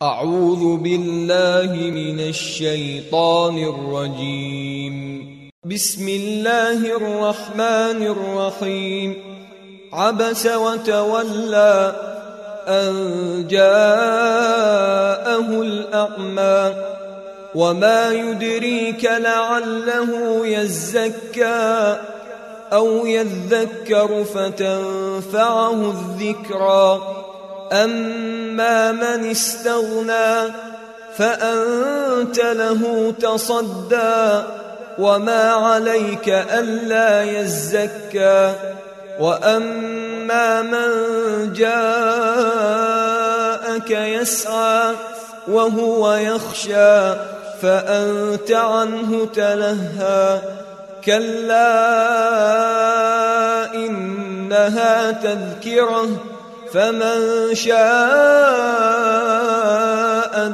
أعوذ بالله من الشيطان الرجيم. بسم الله الرحمن الرحيم. عبس وتولى أن جاءه الأعمى وما يدريك لعله يزكى أو يذكر فتنفعه الذكرى. أما من استغنى فأنت له تصدى وما عليك ألا يزكى. وأما من جاءك يسعى وهو يخشى فأنت عنه تلهى. كلا إنها تذكرة فمن شاء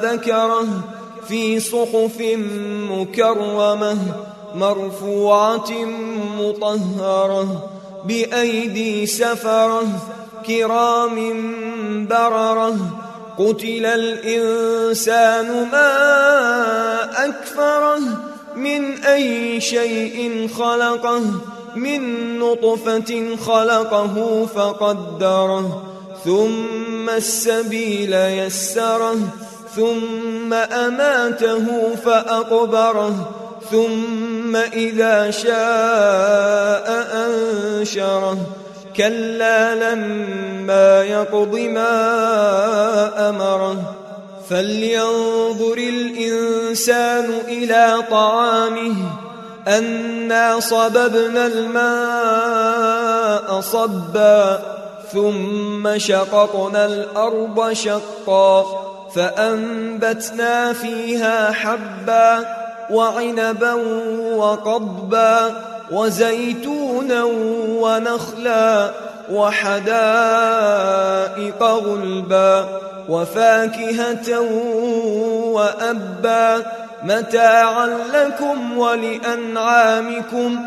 ذكره في صحف مكرمة مرفوعة مطهرة بأيدي سفرة كرام بررة. قتل الإنسان ما أكفره من أي شيء خلقه من نطفة خلقه فقدره ثم السبيل يسره ثم أماته فأقبره ثم إذا شاء أنشره. كلا لما يقض ما أمره. فلينظر الإنسان إلى طعامه أنا صببنا الماء صبا ثم شققنا الأرض شقا فأنبتنا فيها حبا وعنبا وقضبا وزيتونا ونخلا وحدائق غلبا وفاكهة وأبا متاعا لكم ولأنعامكم.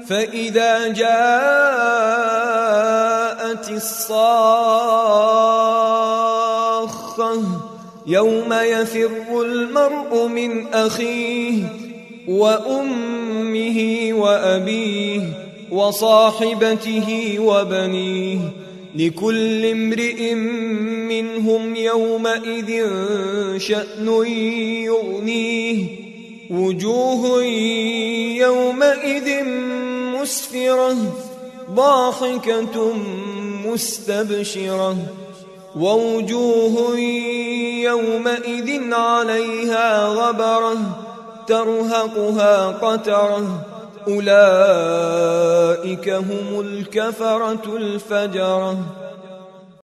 فإذا جاءت الصاخة يوم يفر المرء من أخيه وأمه وأبيه وصاحبته وبنيه لكل امرئ منهم يومئذ شأن يغنيه. وجوه يومئذ مسفرة ضاحكة مستبشرة ووجوه يومئذ عليها غبرة ترهقها قترة. أولئك هم الكفرة الفجرة.